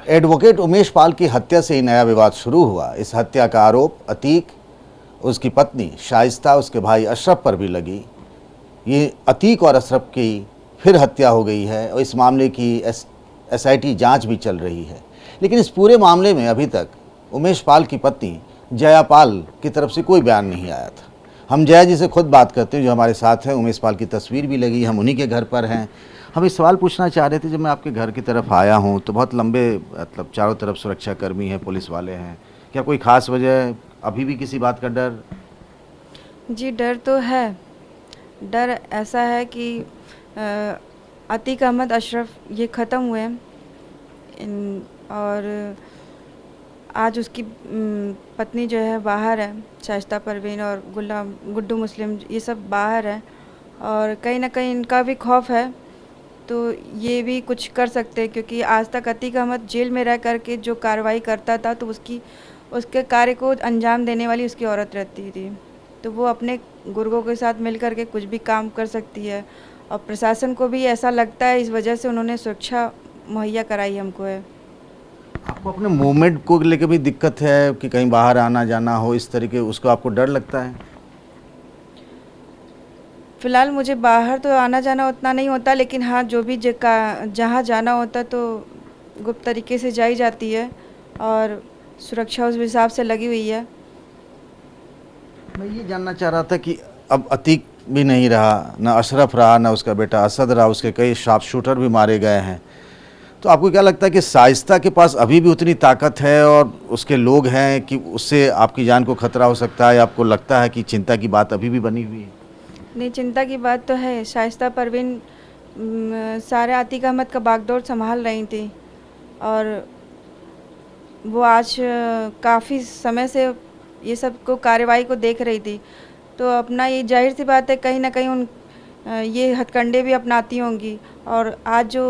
Advocate Umesh Pal की हत्या से ही नया विवाद शुरू हुआ। इस हत्या का आरोप अतीक, उसकी पत्नी शाइस्ता, उसके भाई अशरफ पर भी लगी। ये अतीक और अशरफ की फिर हत्या हो गई है और इस मामले की एसआईटी जांच भी चल रही है। लेकिन इस पूरे मामले में अभी तक उमेश पाल की पत्नी जया पाल की तरफ से कोई बयान नहीं आया था। हम जया जी से खुद बात करते हैं, जो हमारे साथ हैं। उमेश पाल की तस्वीर भी लगी, हम उन्हीं के घर पर हैं। हम इस सवाल पूछना चाह रहे थे, जब मैं आपके घर की तरफ आया हूँ तो बहुत लंबे, मतलब चारों तरफ सुरक्षाकर्मी हैं, पुलिस वाले हैं। क्या कोई ख़ास वजह, अभी भी किसी बात का डर? जी, डर तो है। डर ऐसा है कि अतीक अहमद अशरफ ये ख़त्म हुए हैं और आज उसकी पत्नी जो है बाहर है, शाइस्ता परवीन और गुड्डू मुस्लिम, ये सब बाहर हैं और कहीं ना कहीं इनका भी खौफ है, तो ये भी कुछ कर सकते हैं क्योंकि आज तक अतीक अहमद जेल में रह कर के जो कार्रवाई करता था तो उसके कार्य को अंजाम देने वाली उसकी औरत रहती थी, तो वो अपने गुर्गों के साथ मिल कर के कुछ भी काम कर सकती है और प्रशासन को भी ऐसा लगता है, इस वजह से उन्होंने सुरक्षा मुहैया कराई हमको है। आपको अपने मूवमेंट को लेकर भी दिक्कत है कि कहीं बाहर आना जाना हो, इस तरीके, उसको आपको डर लगता है? फ़िलहाल मुझे बाहर तो आना जाना उतना नहीं होता, लेकिन हाँ, जो भी जहाँ जाना होता तो गुप्त तरीके से जाई जाती है और सुरक्षा उस हिसाब से लगी हुई है। मैं ये जानना चाह रहा था कि अब अतीक भी नहीं रहा, ना अशरफ रहा, ना उसका बेटा असद रहा, उसके कई शार्प शूटर भी मारे गए हैं। तो आपको क्या लगता है कि शाइस्ता के पास अभी भी उतनी ताकत है और उसके लोग हैं कि उससे आपकी जान को खतरा हो सकता है? आपको लगता है कि चिंता की बात अभी भी बनी हुई है? नहीं, चिंता की बात तो है। शाइस्ता परवीन सारे अतीक अहमद का बागडोर संभाल रही थी और वो आज काफ़ी समय से ये सब को कार्रवाई को देख रही थी, तो अपना ये जाहिर सी बात है कहीं ना कहीं ये हथकंडे भी अपनाती होंगी और आज जो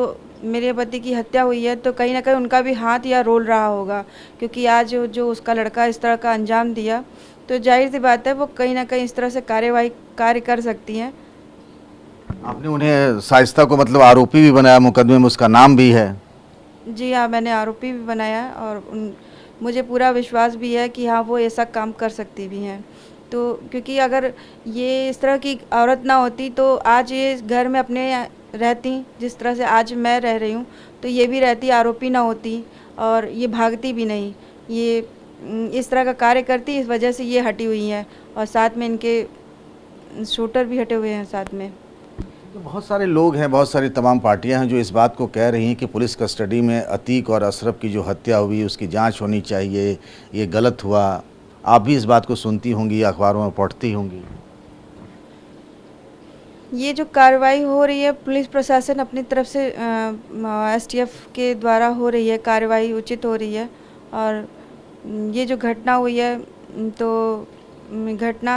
मेरे पति की हत्या हुई है तो कहीं ना कहीं उनका भी हाथ या रोल रहा होगा, क्योंकि आज जो उसका लड़का इस तरह का अंजाम दिया, तो जाहिर सी बात है वो कहीं ना कहीं इस तरह से कार्य कर सकती हैं। आपने उन्हें, शाइस्ता को मतलब आरोपी भी बनाया, मुकदमे में उसका नाम भी है? जी हाँ, मैंने आरोपी भी बनाया है और मुझे पूरा विश्वास भी है कि हाँ, वो ऐसा काम कर सकती भी हैं। तो क्योंकि अगर ये इस तरह की औरत ना होती तो आज ये घर में अपने रहती, जिस तरह से आज मैं रह रही हूँ, तो ये भी रहती, आरोपी ना होती और ये भागती भी नहीं। ये इस तरह का कार्य करती, इस वजह से ये हटी हुई हैं और साथ में इनके शूटर भी हटे हुए हैं साथ में। तो बहुत सारे लोग हैं, बहुत सारी तमाम पार्टियां हैं जो इस बात को कह रही हैं कि पुलिस कस्टडी में अतीक और अशरफ की जो हत्या हुई उसकी जांच होनी चाहिए, ये गलत हुआ। आप भी इस बात को सुनती होंगी, अखबारों में पढ़ती होंगी। ये जो कार्रवाई हो रही है पुलिस प्रशासन अपनी तरफ से एसटीएफ के द्वारा हो रही है, कार्रवाई उचित हो रही है और ये जो घटना हुई है तो घटना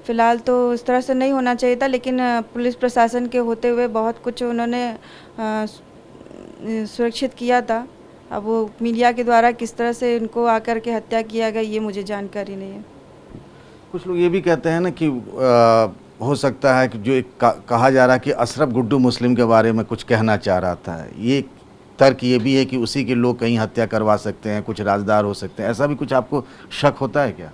फ़िलहाल तो इस तरह से नहीं होना चाहिए था, लेकिन पुलिस प्रशासन के होते हुए बहुत कुछ उन्होंने सुरक्षित किया था। अब वो मीडिया के द्वारा किस तरह से इनको आकर के हत्या किया गया ये मुझे जानकारी नहीं है। कुछ लोग ये भी कहते हैं ना कि हो सकता है कि जो एक कहा जा रहा है कि अशरफ गुड्डू मुस्लिम के बारे में कुछ कहना चाह रहा था। ये तर्क ये भी है कि उसी के लोग कहीं हत्या करवा सकते हैं, कुछ राजदार हो सकते हैं। ऐसा भी कुछ आपको शक होता है क्या?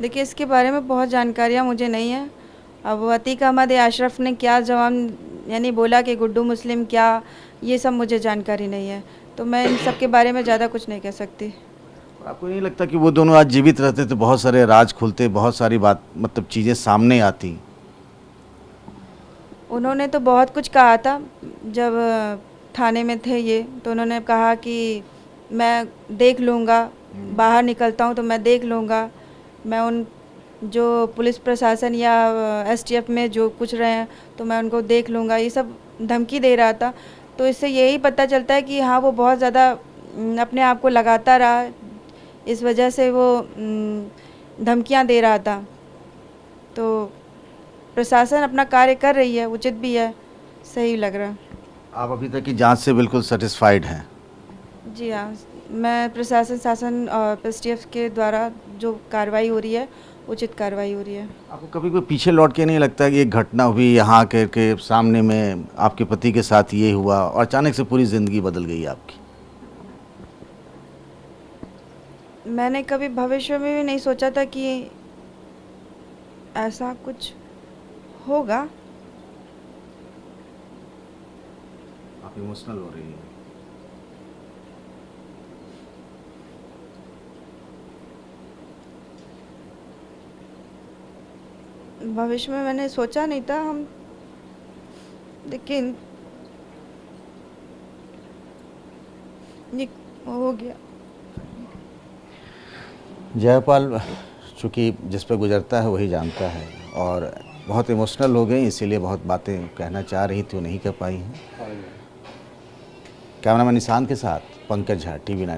देखिए, इसके बारे में बहुत जानकारियाँ मुझे नहीं है। अब अतीक अहमद या अशरफ ने क्या जवाब यानी बोला कि गुड्डू मुस्लिम क्या, ये सब मुझे जानकारी नहीं है, तो मैं इन सब के बारे में ज़्यादा कुछ नहीं कह सकती। आपको नहीं लगता कि वो दोनों आज जीवित रहते तो बहुत सारे राज खुलते, बहुत सारी बात, मतलब चीज़ें सामने आती? उन्होंने तो बहुत कुछ कहा था जब थाने में थे ये, तो उन्होंने कहा कि मैं देख लूँगा, बाहर निकलता हूँ तो मैं देख लूँगा, मैं उन जो पुलिस प्रशासन या एसटीएफ में जो कुछ रहे हैं तो मैं उनको देख लूँगा, ये सब धमकी दे रहा था। तो इससे यही पता चलता है कि हाँ, वो बहुत ज़्यादा अपने आप को लगाता रहा, इस वजह से वो धमकियाँ दे रहा था। तो प्रशासन अपना कार्य कर रही है, उचित भी है, सही लग रहा है। आप अभी तक की जांच से बिल्कुल सेटिस्फाइड हैं? जी हाँ, मैं प्रशासन शासन और एसटीएफ के द्वारा जो कार्रवाई हो रही है उचित कार्रवाई हो रही है। आपको कभी कोई पीछे लौट के नहीं लगता कि एक घटना हुई यहाँ के सामने में, आपके पति के साथ ये हुआ और अचानक से पूरी ज़िंदगी बदल गई आपकी? मैंने कभी भविष्य में भी नहीं सोचा था कि ऐसा कुछ होगा। आप इमोशनल हो रही हैं। भविष्य में मैंने सोचा नहीं था हम, लेकिन ये हो गया। जयपाल, चूँकि जिस पे गुजरता है वही जानता है, और बहुत इमोशनल हो गई, इसीलिए बहुत बातें कहना चाह रही थी वो नहीं कह पाई हैं। कैमरामैन निशांत के साथ पंकज झा, TV9।